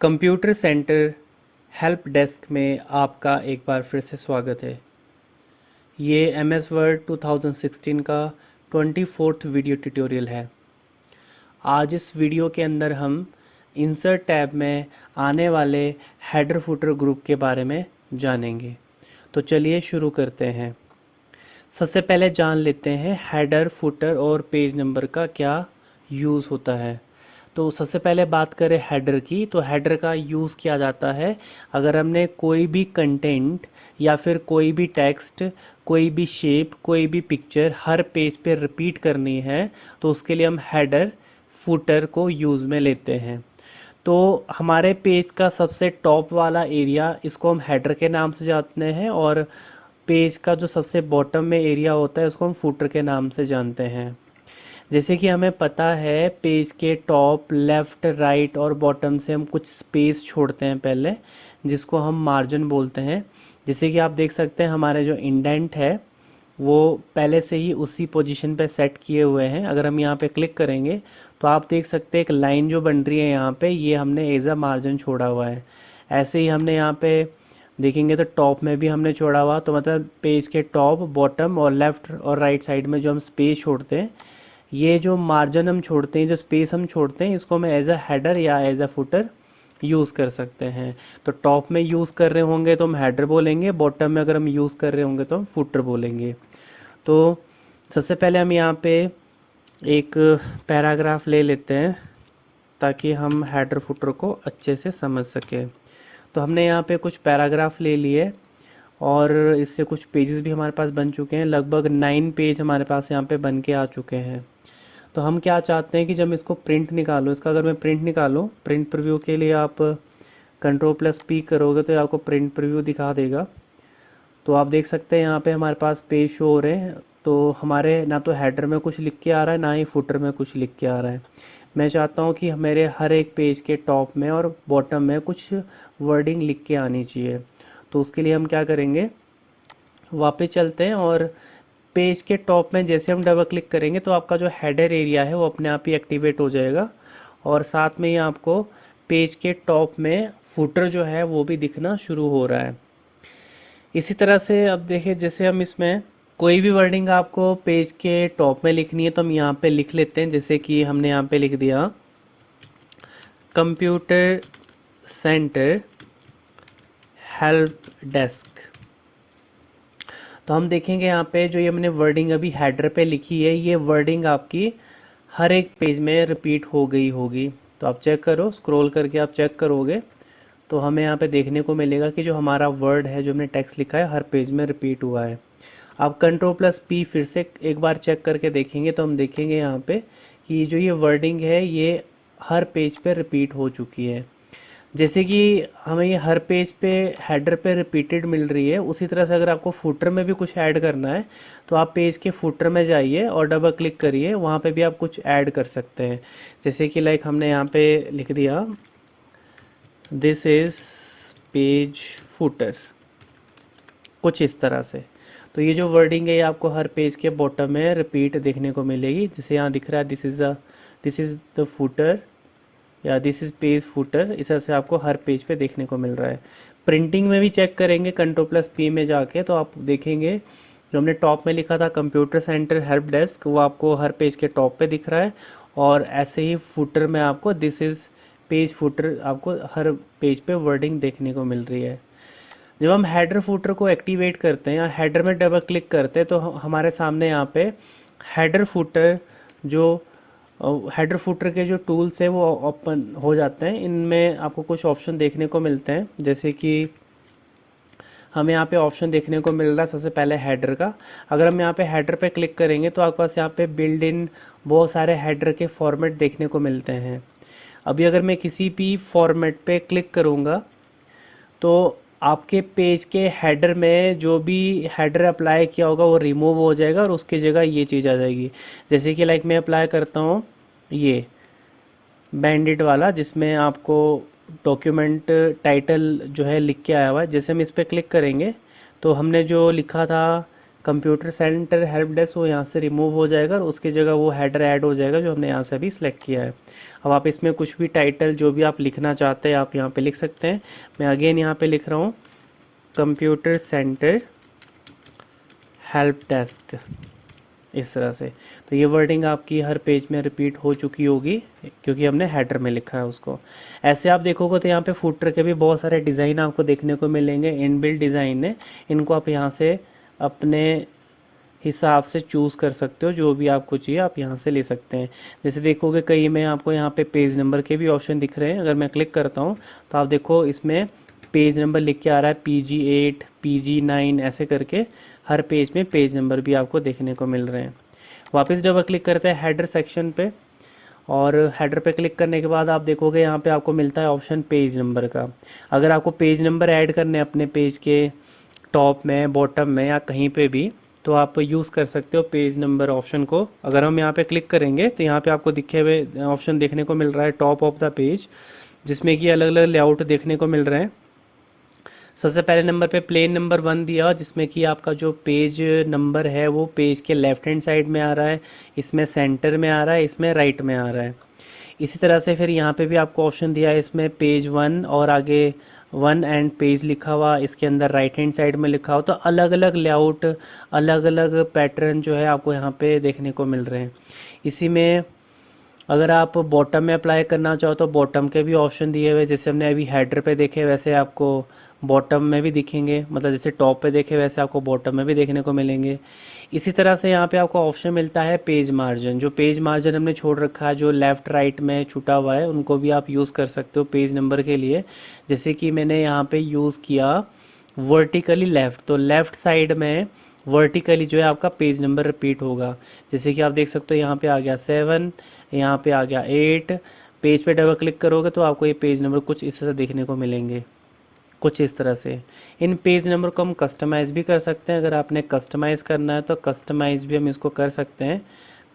Computer centre help desk में आपका एक बार फिर से स्वागत है। ये MS वर्ड 2016 का 24th वीडियो ट्यूटोरियल है। आज इस वीडियो के अंदर हम इंसर्ट टैब में आने वाले हेडर फुटर ग्रुप के बारे में जानेंगे। तो चलिए शुरू करते हैं। सबसे पहले जान लेते हैं हेडर फुटर और पेज नंबर का क्या यूज़ होता है। तो सबसे पहले बात करें हेडर की, तो हेडर का यूज़ किया जाता है अगर हमने कोई भी कंटेंट या फिर कोई भी टेक्स्ट, कोई भी शेप, कोई भी पिक्चर हर पेज पे रिपीट करनी है तो उसके लिए हम हेडर फुटर को यूज़ में लेते हैं। तो हमारे पेज का सबसे टॉप वाला एरिया, इसको हम हेडर के नाम से जानते हैं, और पेज का जो सबसे बॉटम में एरिया होता है उसको हम फुटर के नाम से जानते हैं। जैसे कि हमें पता है पेज के टॉप, लेफ़्ट, राइट और बॉटम से हम कुछ स्पेस छोड़ते हैं पहले, जिसको हम मार्जिन बोलते हैं। जैसे कि आप देख सकते हैं हमारे जो इंडेंट है वो पहले से ही उसी पोजीशन पे सेट किए हुए हैं। अगर हम यहाँ पे क्लिक करेंगे तो आप देख सकते हैं एक लाइन जो बन रही है यहाँ पे, ये हमने एज अ मार्जिन छोड़ा हुआ है। ऐसे ही हमने यहाँ पे देखेंगे तो टॉप में भी हमने छोड़ा हुआ, तो मतलब पेज के टॉप, बॉटम और लेफ़्ट और राइट साइड में जो हम स्पेस छोड़ते हैं, ये जो मार्जिन हम छोड़ते हैं, जो स्पेस हम छोड़ते हैं, इसको हम एज अ हेडर या एज अ फुटर यूज़ कर सकते हैं। तो टॉप में यूज़ कर रहे होंगे तो हम हेडर बोलेंगे, बॉटम में अगर हम यूज़ कर रहे होंगे तो हम फुटर बोलेंगे। तो सबसे पहले हम यहाँ पे एक पैराग्राफ ले लेते हैं ताकि हम हेडर फुटर को अच्छे से समझ सकें। तो हमने यहाँ पे कुछ पैराग्राफ ले लिए और इससे कुछ पेजेस भी हमारे पास बन चुके हैं। लगभग 9 पेज हमारे पास यहाँ पे बन के आ चुके हैं। तो हम क्या चाहते हैं कि जब इसको प्रिंट निकालो, इसका अगर मैं प्रिंट निकालूँ, प्रिंट प्रीव्यू के लिए आप Ctrl+P करोगे तो आपको प्रिंट प्रीव्यू दिखा देगा। तो आप देख सकते हैं यहाँ पे हमारे पास पेज शो हो रहे हैं। तो हमारे ना तो हेडर में कुछ लिख के आ रहा है, ना ही फुटर में कुछ लिख के आ रहा है। मैं चाहता हूँ कि मेरे हर एक पेज के टॉप में और बॉटम में कुछ वर्डिंग लिख के आनी चाहिए। तो उसके लिए हम क्या करेंगे, वापस चलते हैं और पेज के टॉप में जैसे हम डबल क्लिक करेंगे तो आपका जो हेडर एरिया है वो अपने आप ही एक्टिवेट हो जाएगा, और साथ में ही आपको पेज के टॉप में फुटर जो है वो भी दिखना शुरू हो रहा है। इसी तरह से अब देखिए, जैसे हम इसमें कोई भी वर्डिंग आपको पेज के टॉप में लिखनी है तो हम यहाँ पे लिख लेते हैं। जैसे कि हमने यहाँ पे लिख दिया कंप्यूटर सेंटर हेल्प डेस्क। तो हम देखेंगे यहाँ पे जो ये हमने वर्डिंग अभी हेडर पे लिखी है, ये वर्डिंग आपकी हर एक पेज में रिपीट हो गई होगी। तो आप चेक करो, स्क्रॉल करके आप चेक करोगे तो हमें यहाँ पे देखने को मिलेगा कि जो हमारा वर्ड है, जो हमने टेक्स्ट लिखा है, हर पेज में रिपीट हुआ है। आप Ctrl+P फिर से एक बार चेक करके देखेंगे तो हम देखेंगे यहाँ पे कि जो ये वर्डिंग है ये हर पेज पे रिपीट हो चुकी है। जैसे कि हमें ये हर पेज पे हेडर पे रिपीटेड मिल रही है, उसी तरह से अगर आपको फुटर में भी कुछ ऐड करना है तो आप पेज के फुटर में जाइए और डबल क्लिक करिए, वहाँ पे भी आप कुछ ऐड कर सकते हैं। जैसे कि लाइक हमने यहाँ पे लिख दिया दिस इज़ पेज फुटर, कुछ इस तरह से। तो ये जो वर्डिंग है ये आपको हर पेज के बॉटम में रिपीट देखने को मिलेगी। जैसे यहाँ दिख रहा है दिस इज़ द फुटर या दिस इज़ पेज फुटर, इस तरह से आपको हर पेज पे देखने को मिल रहा है। प्रिंटिंग में भी चेक करेंगे Ctrl+P में जाके तो आप देखेंगे जो हमने टॉप में लिखा था कंप्यूटर सेंटर हेल्प डेस्क, वो आपको हर पेज के टॉप पे दिख रहा है, और ऐसे ही फुटर में आपको दिस इज़ पेज फुटर आपको हर पेज पे वर्डिंग देखने को मिल रही है। जब हम हेडर फुटर को एक्टिवेट करते हैं या हेडर में डबल क्लिक करते हैं तो हमारे सामने यहाँ पे हेडर फुटर जो हेडर फुटर के जो टूल्स है वो ओपन हो जाते हैं। इनमें आपको कुछ ऑप्शन देखने को मिलते हैं, जैसे कि हमें यहाँ पे ऑप्शन देखने को मिल रहा है सबसे पहले हेडर का। अगर हम यहाँ पे हेडर पे क्लिक करेंगे तो आपके पास यहाँ पे बिल्ड इन बहुत सारे हेडर के फॉर्मेट देखने को मिलते हैं। अभी अगर मैं किसी भी फॉर्मेट पे क्लिक करूँगा तो आपके पेज के हेडर में जो भी हेडर अप्लाई किया होगा वो रिमूव हो जाएगा और उसकी जगह ये चीज़ आ जाएगी। जैसे कि लाइक मैं अप्लाई करता हूँ ये बैंडिट वाला, जिसमें आपको डॉक्यूमेंट टाइटल जो है लिख के आया हुआ है। जैसे हम इस पर क्लिक करेंगे तो हमने जो लिखा था कंप्यूटर सेंटर हेल्प डेस्क वो यहाँ से रिमूव हो जाएगा और उसकी जगह वो हेडर ऐड हो जाएगा जो हमने यहाँ से अभी सिलेक्ट किया है। अब आप इसमें कुछ भी टाइटल जो भी आप लिखना चाहते हैं आप यहाँ पे लिख सकते हैं। मैं अगेन यहाँ पे लिख रहा हूँ कंप्यूटर सेंटर हेल्प डेस्क, इस तरह से। तो ये वर्डिंग आपकी हर पेज में रिपीट हो चुकी होगी क्योंकि हमने हेडर में लिखा है उसको। ऐसे आप देखोगे तो यहाँ पे फुटर के भी बहुत सारे डिज़ाइन आपको देखने को मिलेंगे, इनबिल्ट डिज़ाइन है। इनको आप यहाँ से अपने हिसाब से चूज़ कर सकते हो, जो भी आपको चाहिए आप यहाँ से ले सकते हैं। जैसे देखोगे कई में आपको यहाँ पे पेज नंबर के भी ऑप्शन दिख रहे हैं। अगर मैं क्लिक करता हूँ तो आप देखो इसमें पेज नंबर लिख के आ रहा है, PG8 PG9 ऐसे करके हर पेज में पेज नंबर भी आपको देखने को मिल रहे हैं। वापस डबल क्लिक करते हैं हेडर सेक्शन पे, और हेडर पे क्लिक करने के बाद आप देखोगे यहाँ पे आपको मिलता है ऑप्शन पेज नंबर का। अगर आपको पेज नंबर ऐड करने अपने पेज के टॉप में, बॉटम में या कहीं पे भी, तो आप यूज़ कर सकते हो पेज नंबर ऑप्शन को। अगर हम यहाँ पे क्लिक करेंगे तो यहाँ पे आपको दिखे हुए ऑप्शन देखने को मिल रहा है टॉप ऑफ द पेज, जिसमें कि अलग अलग लेआउट देखने को मिल रहे हैं। सबसे पहले नंबर पे प्लेन नंबर 1 दिया, जिसमें कि आपका जो पेज नंबर है वो पेज के लेफ्ट हैंड साइड में आ रहा है, इसमें सेंटर में आ रहा है, इसमें राइट में आ रहा है। इसी तरह से फिर यहाँ पे भी आपको ऑप्शन दिया है, इसमें पेज 1 और आगे 1 एंड पेज लिखा हुआ, इसके अंदर राइट हैंड साइड में लिखा हो। तो अलग अलग लेआउट, अलग अलग पैटर्न जो है आपको यहाँ पे देखने को मिल रहे हैं। इसी में अगर आप बॉटम में अप्लाई करना चाहो तो बॉटम के भी ऑप्शन दिए हुए, जैसे हमने अभी हेडर पे देखे वैसे आपको बॉटम में भी दिखेंगे, मतलब जैसे टॉप पे देखे वैसे आपको बॉटम में भी देखने को मिलेंगे। इसी तरह से यहाँ पे आपको ऑप्शन मिलता है पेज मार्जिन। जो पेज मार्जिन हमने छोड़ रखा है, जो लेफ़्ट राइट में छूटा हुआ है, उनको भी आप यूज़ कर सकते हो पेज नंबर के लिए। जैसे कि मैंने यहाँ पे यूज़ किया वर्टिकली लेफ़्ट, तो लेफ़्ट साइड में वर्टिकली जो है आपका पेज नंबर रिपीट होगा। जैसे कि आप देख सकते हो यहाँ पे आ गया 7, यहाँ पे आ गया 8। पेज पे डबल क्लिक करोगे तो आपको ये पेज नंबर कुछ इस तरह देखने को मिलेंगे, कुछ इस तरह से। इन पेज नंबर को हम कस्टमाइज़ भी कर सकते हैं। अगर आपने कस्टमाइज़ करना है तो कस्टमाइज़ भी हम इसको कर सकते हैं।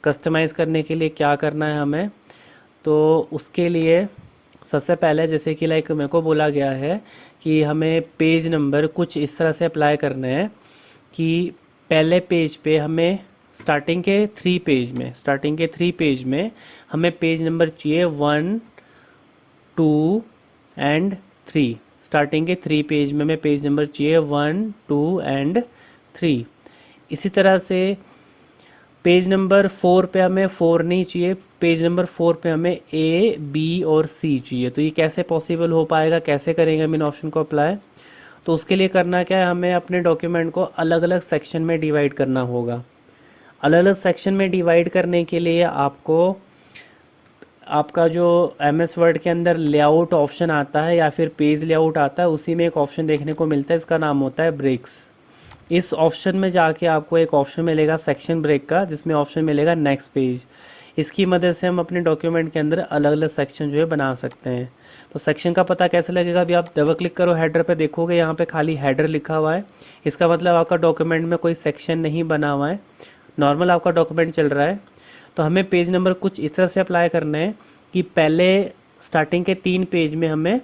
कस्टमाइज़ करने के लिए क्या करना है हमें, तो उसके लिए सबसे पहले जैसे कि लाइक मेरे को बोला गया है कि हमें पेज नंबर कुछ इस तरह से अप्लाई करने हैं कि पहले पेज पे हमें स्टार्टिंग के 3 पेज में हमें पेज नंबर चाहिए 1, 2 एंड 3। स्टार्टिंग के 3 पेज में हमें पेज नंबर चाहिए 1, 2 एंड 3। इसी तरह से पेज नंबर 4 पे हमें 4 नहीं चाहिए, पेज नंबर 4 पे हमें A, B और C चाहिए। तो ये कैसे पॉसिबल हो पाएगा, कैसे करेंगे हम इन ऑप्शन को अप्लाई? तो उसके लिए करना क्या है, हमें अपने डॉक्यूमेंट को अलग अलग सेक्शन में डिवाइड करना होगा। अलग अलग सेक्शन में डिवाइड करने के लिए आपको आपका जो MS वर्ड के अंदर लेआउट ऑप्शन आता है या फिर पेज लेआउट आता है, उसी में एक ऑप्शन देखने को मिलता है, इसका नाम होता है ब्रेक्स। इस ऑप्शन में जाके आपको एक ऑप्शन मिलेगा सेक्शन ब्रेक का, जिसमें ऑप्शन मिलेगा नेक्स्ट पेज। इसकी मदद से हम अपने डॉक्यूमेंट के अंदर अलग अलग सेक्शन जो है बना सकते हैं। तो सेक्शन का पता कैसे लगेगा, अभी आप डबल क्लिक करो हेडर पे, देखोगे यहाँ पे खाली हेडर लिखा हुआ है। इसका मतलब आपका डॉक्यूमेंट में कोई सेक्शन नहीं बना हुआ है, नॉर्मल आपका डॉक्यूमेंट चल रहा है। तो हमें पेज नंबर कुछ इस तरह से अप्लाई करना है कि पहले स्टार्टिंग के 3 पेज में हमें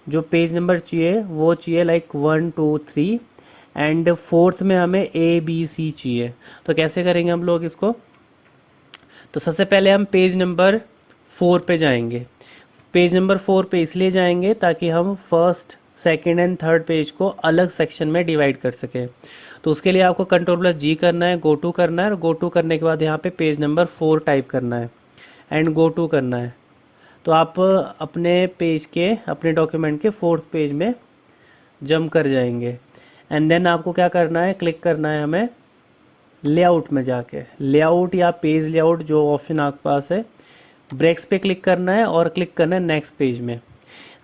जो पेज नंबर चाहिए वो चाहिए लाइक 1, 2, 3 एंड 4th में हमें A, B, C चाहिए। तो कैसे करेंगे हम लोग इसको, तो सबसे पहले हम पेज नंबर 4 पे जाएंगे। पेज नंबर 4 पे इसलिए जाएंगे ताकि हम first, second and third page को अलग सेक्शन में डिवाइड कर सकें। तो उसके लिए आपको Ctrl+G करना है, गो टू करना है, और गो टू करने के बाद यहाँ पे पेज नंबर 4 टाइप करना है एंड गो टू करना है। तो आप अपने पेज के, अपने डॉक्यूमेंट के 4th पेज में जंप कर जाएंगे। एंड देन आपको क्या करना है, क्लिक करना है हमें लेआउट में जाके, लेआउट या पेज लेआउट जो ऑप्शन आपके पास है, ब्रेक्स पे क्लिक करना है और क्लिक करना है नेक्स्ट पेज में।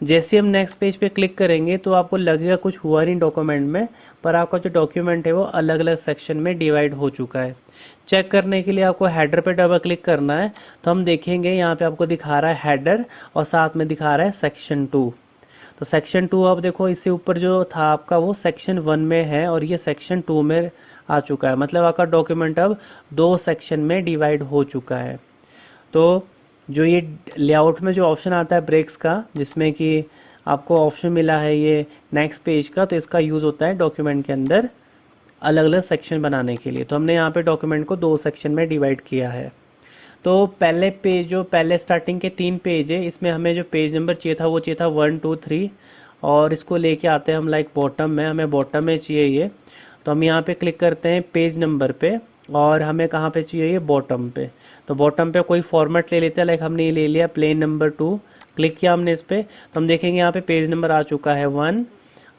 जैसे हम नेक्स्ट पेज पे क्लिक करेंगे तो आपको लगेगा कुछ हुआ नहीं डॉक्यूमेंट में, पर आपका जो डॉक्यूमेंट है वो अलग अलग सेक्शन में डिवाइड हो चुका है। चेक करने के लिए आपको हेडर पे डबल क्लिक करना है, तो हम देखेंगे यहाँ पे आपको दिखा रहा है हेडर और साथ में दिखा रहा है सेक्शन 2। तो सेक्शन 2 आप देखो, इससे ऊपर जो था आपका वो सेक्शन 1 में है और ये सेक्शन 2 में आ चुका है। मतलब आपका डॉक्यूमेंट अब 2 सेक्शन में डिवाइड हो चुका है। तो जो ये लेआउट में जो ऑप्शन आता है ब्रेक्स का, जिसमें कि आपको ऑप्शन मिला है ये नेक्स्ट पेज का, तो इसका यूज़ होता है डॉक्यूमेंट के अंदर अलग अलग सेक्शन बनाने के लिए। तो हमने यहाँ पे डॉक्यूमेंट को 2 सेक्शन में डिवाइड किया है। तो पहले पेज, जो पहले स्टार्टिंग के 3 पेज है, इसमें हमें जो पेज नंबर चाहिए था वो चाहिए था 1 2 3, और इसको लेके आते हैं हम लाइक बॉटम में, हमें बॉटम में चाहिए ये। तो हम यहाँ पे क्लिक करते हैं पेज नंबर पे, और हमें कहाँ पे चाहिए ये, बॉटम पे। तो बॉटम पे कोई फॉर्मेट ले लेते हैं, लाइक हमने ये ले लिया प्लेन नंबर 2, क्लिक किया हमने इस पर। तो हम देखेंगे यहाँ पे पेज नंबर आ चुका है 1,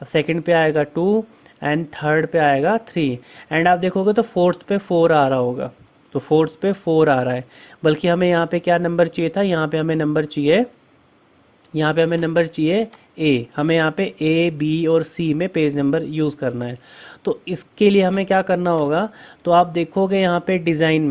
सेकंड पे आएगा 2, एंड थर्ड पे आएगा 3, एंड आप देखोगे तो फोर्थ पे 4 आ रहा होगा। तो फोर्थ पे 4 आ रहा है, बल्कि हमें यहाँ पे क्या नंबर चाहिए था, यहाँ पे हमें नंबर चाहिए, यहाँ पे हमें नंबर चाहिए ए। हमें यहाँ पे ए, बी और सी में पेज नंबर यूज़ करना है। तो इसके लिए हमें क्या करना होगा, तो आप देखोगे यहाँ पे डिज़ाइन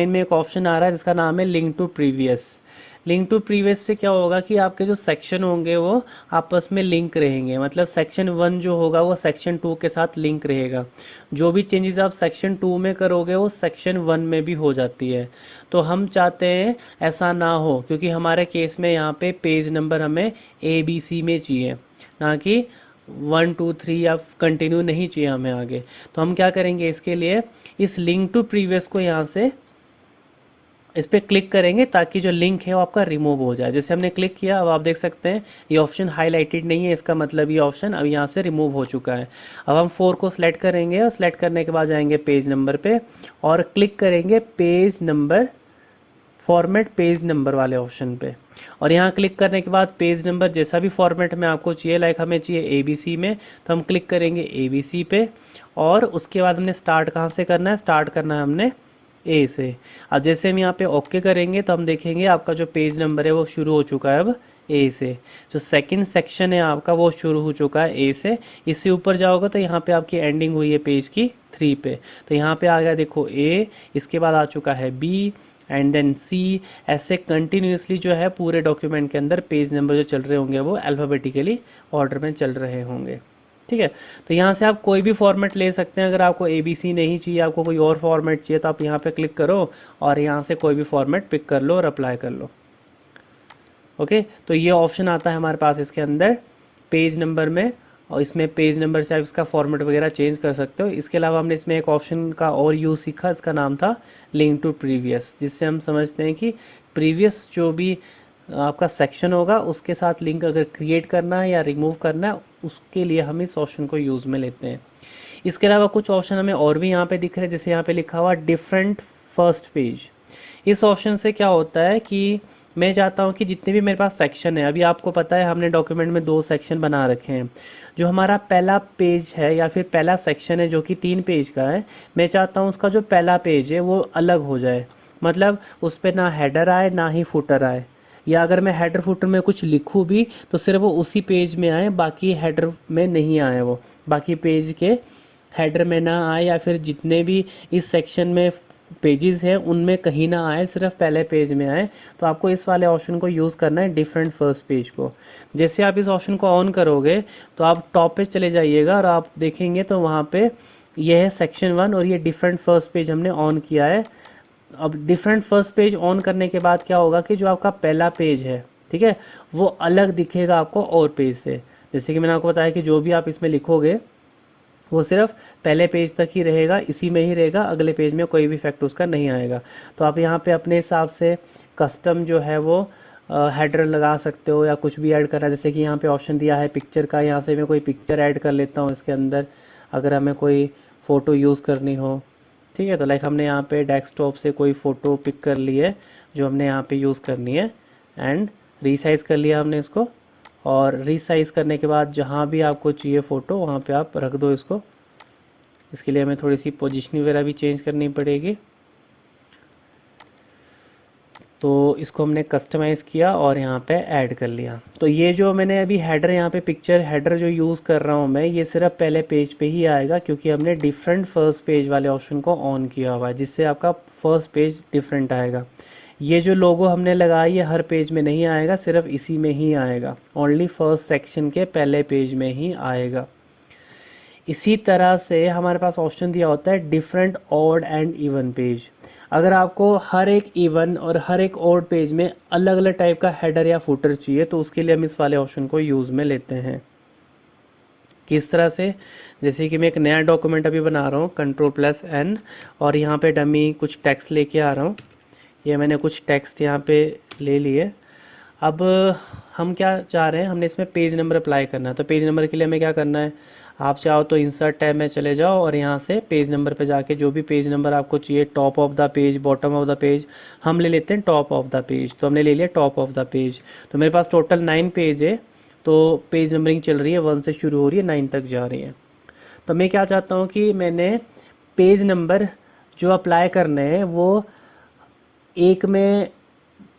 में एक ऑप्शन आ रहा है जिसका नाम है link to previous. Link to previous से क्या होगा कि आपके जो सेक्शन होंगे वो आपस में लिंक रहेंगे, मतलब सेक्शन 1 जो होगा वो सेक्शन 2 के साथ लिंक रहेगा। जो भी चेंजेस आप सेक्शन 2 में करोगे वो सेक्शन 1 में भी हो जाती है। तो हम चाहते हैं ऐसा ना हो, क्योंकि हमारे केस में यहाँ पे पेज नंबर हमें ABC में चाहिए, ना कि 1 2 3 या कंटिन्यू नहीं चाहिए हमें आगे। तो हम क्या करेंगे, इसके लिए इस लिंक टू प्रीवियस को यहाँ से इस पर क्लिक करेंगे ताकि जो लिंक है वो आपका रिमूव हो जाए। जैसे हमने क्लिक किया, अब आप देख सकते हैं ये ऑप्शन हाईलाइटेड नहीं है, इसका मतलब ये ऑप्शन अब यहाँ से रिमूव हो चुका है। अब हम 4 को सिलेक्ट करेंगे, और सिलेक्ट करने के बाद जाएंगे पेज नंबर पे और क्लिक करेंगे page number, format page number वाले ऑप्शन पे। और यहाँ क्लिक करने के बाद पेज नंबर जैसा भी फॉर्मेट में आपको चाहिए, लाइक हमें चाहिए ABC में, तो हम क्लिक करेंगे ABC पे। और उसके बाद हमने स्टार्ट कहाँ से करना है, स्टार्ट करना है हमने ए से। अब जैसे हम यहाँ पे ओके करेंगे तो हम देखेंगे आपका जो पेज नंबर है वो शुरू हो चुका है अब ए से। जो सेकंड सेक्शन है आपका वो शुरू हो चुका है ए से। इससे ऊपर जाओगे तो यहाँ पे आपकी एंडिंग हुई है पेज की 3 पे। तो यहाँ पे आ गया देखो ए, इसके बाद आ चुका है बी एंड देन सी। ऐसे कंटिन्यूसली जो है पूरे डॉक्यूमेंट के अंदर पेज नंबर जो चल रहे होंगे वो अल्फ़ाबेटिकली ऑर्डर में चल रहे होंगे। ठीक है, तो यहाँ से आप कोई भी फॉर्मेट ले सकते हैं। अगर आपको ABC नहीं चाहिए, आपको कोई और फॉर्मेट चाहिए, तो आप यहाँ पे क्लिक करो और यहाँ से कोई भी फॉर्मेट पिक कर लो और अप्लाई कर लो। ओके, तो ये ऑप्शन आता है हमारे पास इसके अंदर पेज नंबर में, और इसमें पेज नंबर से आप इसका फॉर्मेट वगैरह चेंज कर सकते हो। इसके अलावा हमने इसमें एक ऑप्शन का और यूज़ सीखा, इसका नाम था लिंक टू प्रीवियस, जिससे हम समझते हैं कि प्रीवियस जो भी आपका सेक्शन होगा उसके साथ लिंक अगर क्रिएट करना है या रिमूव करना है, उसके लिए हम इस ऑप्शन को यूज़ में लेते हैं। इसके अलावा कुछ ऑप्शन हमें और भी यहाँ पे दिख रहे हैं, जैसे यहाँ पे लिखा हुआ डिफरेंट फर्स्ट पेज। इस ऑप्शन से क्या होता है कि मैं चाहता हूँ कि जितने भी मेरे पास सेक्शन है, अभी आपको पता है हमने डॉक्यूमेंट में 2 सेक्शन बना रखे हैं। जो हमारा पहला पेज है या फिर पहला सेक्शन है जो कि 3 पेज का है, मैं चाहता हूँ उसका जो पहला पेज है वो अलग हो जाए, मतलब उस पर ना हेडर आए ना ही फुटर आए, या अगर मैं हेडर फुटर में कुछ लिखूँ भी तो सिर्फ वो उसी पेज में आए, बाकी हेडर में नहीं आए, वो बाकी पेज के हेडर में ना आए, या फिर जितने भी इस सेक्शन में पेजेस हैं उनमें कहीं ना आए, सिर्फ पहले पेज में आए। तो आपको इस वाले ऑप्शन को यूज़ करना है, डिफरेंट फर्स्ट पेज को। जैसे आप इस ऑप्शन को ऑन करोगे तो आप टॉप पे चले जाइएगा और आप देखेंगे तो वहाँ पे ये है सेक्शन 1 और ये डिफरेंट फर्स्ट पेज हमने ऑन किया है। अब डिफरेंट फर्स्ट पेज ऑन करने के बाद क्या होगा कि जो आपका पहला पेज है, ठीक है, वो अलग दिखेगा आपको और पेज से। जैसे कि मैंने आपको बताया कि जो भी आप इसमें लिखोगे वो सिर्फ पहले पेज तक ही रहेगा, इसी में ही रहेगा, अगले पेज में कोई भी इफेक्ट उसका नहीं आएगा। तो आप यहाँ पे अपने हिसाब से कस्टम जो है वो हेडर लगा सकते हो या कुछ भी ऐड करना है। जैसे कि यहाँ पे ऑप्शन दिया है पिक्चर का, यहाँ से मैं कोई पिक्चर ऐड कर लेता हूँ इसके अंदर, अगर हमें कोई फ़ोटो यूज़ करनी हो। ठीक है, तो लाइक हमने यहाँ पे डेस्कटॉप से कोई फ़ोटो पिक कर ली है जो हमने यहाँ पे यूज़ करनी है, एंड रीसाइज़ कर लिया हमने इसको। और रीसाइज़ करने के बाद जहाँ भी आपको चाहिए फ़ोटो वहाँ पे आप रख दो इसको। इसके लिए हमें थोड़ी सी पोजीशनिंग वगैरह भी चेंज करनी पड़ेगी। तो इसको हमने कस्टमाइज़ किया और यहाँ पे ऐड कर लिया। तो ये जो मैंने अभी हेडर, यहाँ पे पिक्चर हेडर जो यूज़ कर रहा हूँ मैं, ये सिर्फ पहले पेज पे ही आएगा, क्योंकि हमने डिफरेंट फर्स्ट पेज वाले ऑप्शन को ऑन किया हुआ है, जिससे आपका फर्स्ट पेज डिफरेंट आएगा। ये जो लोगो हमने लगाया ये हर पेज में नहीं आएगा, सिर्फ इसी में ही आएगा, ओनली फर्स्ट सेक्शन के पहले पेज में ही आएगा। इसी तरह से हमारे पास ऑप्शन दिया होता है different odd and even page. अगर आपको हर एक इवन और हर एक ऑड पेज में अलग अलग टाइप का हेडर या फुटर चाहिए तो उसके लिए हम इस वाले ऑप्शन को यूज़ में लेते हैं। किस तरह से, जैसे कि मैं एक नया डॉक्यूमेंट अभी बना रहा हूँ, Ctrl+N, और यहाँ पे डमी कुछ टेक्स्ट लेके आ रहा हूँ। ये मैंने कुछ टेक्स्ट यहाँ पे ले लिए। अब हम क्या चाह रहे हैं, हमने इसमें पेज नंबर अप्लाई करना है। तो पेज नंबर के लिए हमें क्या करना है, आप चाहो तो इंसर्ट टैब में चले जाओ और यहाँ से पेज नंबर पे जाके जो भी पेज नंबर आपको चाहिए, top of the page, bottom of the page, हम ले लेते हैं टॉप ऑफ द पेज। तो हमने ले लिया टॉप ऑफ द पेज। तो मेरे पास टोटल 9 पेज है, तो पेज नंबरिंग चल रही है, 1 से शुरू हो रही है, 9 तक जा रही है। तो मैं क्या चाहता हूँ कि मैंने पेज नंबर जो अप्लाई करने हैं वो एक में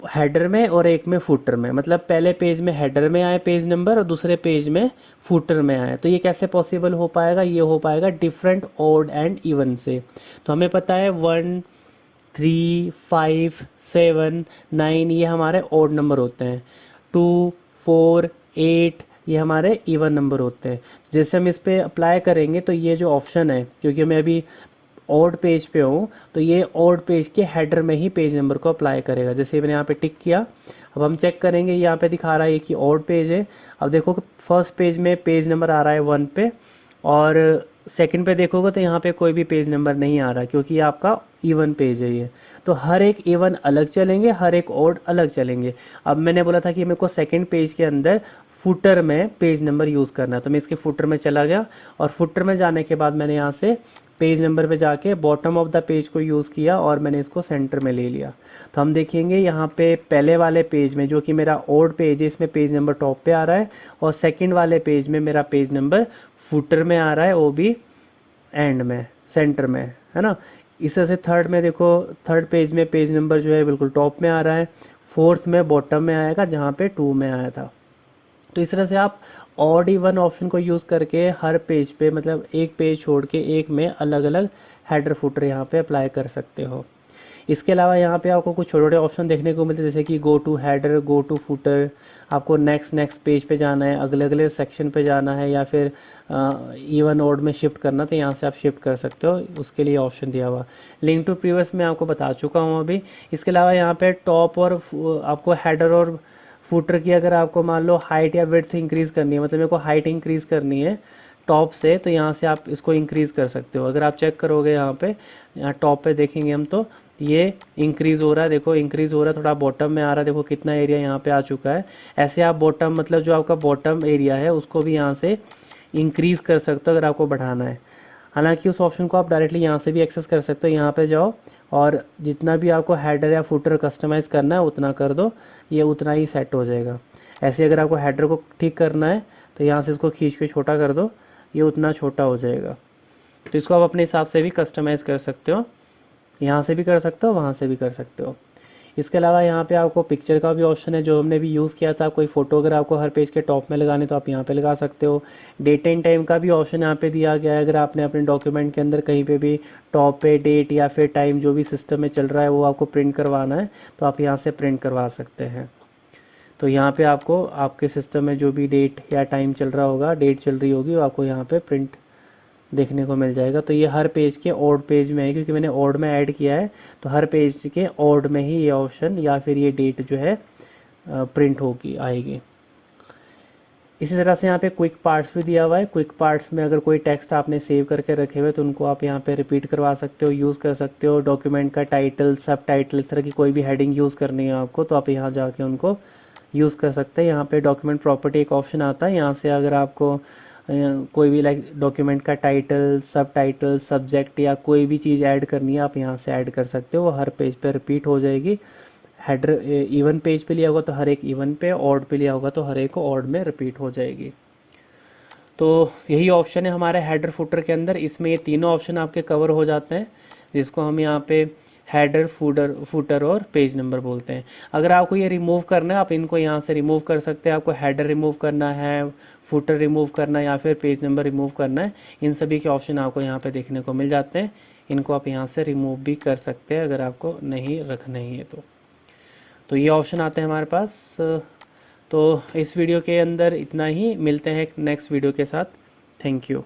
हेडर में और एक में फुटर में, मतलब पहले पेज में हेडर में आए पेज नंबर और दूसरे पेज में फुटर में आए। तो ये कैसे पॉसिबल हो पाएगा, ये हो पाएगा डिफरेंट ऑड एंड इवन से। तो हमें पता है 1, 3, 5, 7, 9 ये हमारे ऑड नंबर होते हैं, 2, 4, 8 ये हमारे इवन नंबर होते हैं। जैसे हम इस पर अप्लाई करेंगे तो ये जो ऑप्शन है, क्योंकि मैं अभी ऑड पेज पे हूँ, तो ये ऑड पेज के हेडर में ही पेज नंबर को अप्लाई करेगा। जैसे मैंने यहाँ पे टिक किया, अब हम चेक करेंगे, यहाँ पे दिखा रहा है कि ऑड पेज है। अब देखो कि फर्स्ट पेज में पेज नंबर आ रहा है 1 पे, और सेकंड पे देखोगे तो यहाँ पे कोई भी पेज नंबर नहीं आ रहा, क्योंकि ये आपका इवन पेज है ये। तो हर एक इवन अलग चलेंगे, हर एक ऑड अलग चलेंगे। अब मैंने बोला था कि मेरे को सेकंड पेज के अंदर फुटर में पेज नंबर यूज़ करना है, तो मैं इसके फुटर में चला गया, और फुटर में जाने के बाद मैंने यहाँ से पेज नंबर पे जाके बॉटम ऑफ द पेज को यूज़ किया और मैंने इसको सेंटर में ले लिया। तो हम देखेंगे यहाँ पे पहले वाले पेज में, जो कि मेरा ऑड पेज है, इसमें पेज नंबर टॉप पे आ रहा है, और सेकंड वाले पेज में मेरा पेज नंबर फुटर में आ रहा है, वो भी एंड में, सेंटर में, है ना। इस तरह से थर्ड में देखो, थर्ड पेज में पेज नंबर जो है बिल्कुल टॉप में आ रहा है, फोर्थ में बॉटम में आएगा जहाँ पे 2 में आया था। तो इस तरह से आप ऑड इवन ऑप्शन को यूज़ करके हर पेज पे, मतलब एक पेज छोड़ के एक में अलग अलग हेडर फुटर यहाँ पे अप्लाई कर सकते हो। इसके अलावा यहाँ पे आपको कुछ छोटे छोटे ऑप्शन देखने को मिलते हैं, जैसे कि go to header, go to footer, आपको नेक्स्ट पेज पे जाना है, अगले अगले सेक्शन पे जाना है, या फिर इवन ऑड में शिफ्ट करना, तो यहाँ से आप शिफ्ट कर सकते हो, उसके लिए ऑप्शन दिया हुआ। लिंक टू प्रीवियस में आपको बता चुका हूँ अभी। इसके अलावा यहाँ पे टॉप और आपको हेडर और फुटर की अगर आपको मान लो हाइट या विड्थ इंक्रीज़ करनी है, मतलब मेरे को हाइट इंक्रीज़ करनी है टॉप से, तो यहाँ से आप इसको इंक्रीज़ कर सकते हो। अगर आप चेक करोगे यहाँ पे, यहाँ टॉप पे देखेंगे हम, तो ये इंक्रीज़ हो रहा है, देखो इंक्रीज़ हो रहा है, थोड़ा बॉटम में आ रहा है, देखो कितना एरिया यहाँ पे आ चुका है। ऐसे आप बॉटम, मतलब जो आपका बॉटम एरिया है उसको भी यहाँ से इंक्रीज़ कर सकते हो अगर आपको बढ़ाना है। हालांकि उस ऑप्शन को आप डायरेक्टली यहाँ से भी एक्सेस कर सकते हो। यहाँ पे जाओ और जितना भी आपको हेडर या फुटर कस्टमाइज़ करना है उतना कर दो, ये उतना ही सेट हो जाएगा। ऐसे अगर आपको हेडर को ठीक करना है तो यहाँ से इसको खींच के छोटा कर दो, ये उतना छोटा हो जाएगा। तो इसको आप अपने हिसाब से भी कस्टमाइज़ कर सकते हो, यहाँ से भी कर सकते हो, वहाँ से भी कर सकते हो। इसके अलावा यहाँ पे आपको पिक्चर का भी ऑप्शन है, जो हमने भी यूज़ किया था। कोई फ़ोटो अगर आपको हर पेज के टॉप में लगाने तो आप यहाँ पे लगा सकते हो। डेट एंड टाइम का भी ऑप्शन यहाँ पे दिया गया है। अगर आपने अपने डॉक्यूमेंट के अंदर कहीं पे भी टॉप पे डेट या फिर टाइम जो भी सिस्टम में चल रहा है वो आपको प्रिंट करवाना है, तो आप यहाँ से प्रिंट करवा सकते हैं। तो यहाँ पे आपको आपके सिस्टम में जो भी डेट या टाइम चल रहा होगा, डेट चल रही होगी, वो आपको यहाँ पे प्रिंट देखने को मिल जाएगा। तो ये हर पेज के ऑड पेज में है, क्योंकि मैंने ऑड में ऐड किया है, तो हर पेज के ऑड में ही ये ऑप्शन या फिर ये डेट जो है प्रिंट होगी, आएगी। इसी तरह से यहाँ पे क्विक पार्ट्स भी दिया हुआ है। क्विक पार्ट्स में अगर कोई टेक्स्ट आपने सेव करके रखे हुए तो उनको आप यहाँ पे रिपीट करवा सकते हो, यूज़ कर सकते हो। डॉक्यूमेंट का टाइटल, सब टाइटल, इस तरह की कोई भी हेडिंग यूज़ करनी है आपको, तो आप यहाँ जाके उनको यूज़ कर सकते हैं। यहाँ पे डॉक्यूमेंट प्रॉपर्टी एक ऑप्शन आता है, यहाँ से अगर आपको कोई भी लाइक डॉक्यूमेंट का टाइटल, सब टाइटल, सब्जेक्ट या कोई भी चीज़ ऐड करनी है, आप यहाँ से ऐड कर सकते हो। वो हर पेज पे रिपीट हो जाएगी। हेडर इवन पेज पे लिया होगा तो हर एक इवन पे, ऑड पे लिया होगा तो हर एक ऑड में रिपीट हो जाएगी। तो यही ऑप्शन है हमारे हेडर फुटर के अंदर। इसमें ये तीनों ऑप्शन आपके कवर हो जाते हैं, जिसको हम यहाँ पे हेडर, फुटर और पेज नंबर बोलते हैं। अगर आपको ये रिमूव करना है, आप इनको यहाँ से रिमूव कर सकते हैं। आपको हेडर रिमूव करना है, फुटर रिमूव करना है, या फिर पेज नंबर रिमूव करना है, इन सभी के ऑप्शन आपको यहाँ पे देखने को मिल जाते हैं। इनको आप यहाँ से रिमूव भी कर सकते हैं अगर आपको नहीं रखना ही है तो ये ऑप्शन आते हैं हमारे पास। तो इस वीडियो के अंदर इतना ही, मिलते हैं नेक्स्ट वीडियो के साथ। Thank you.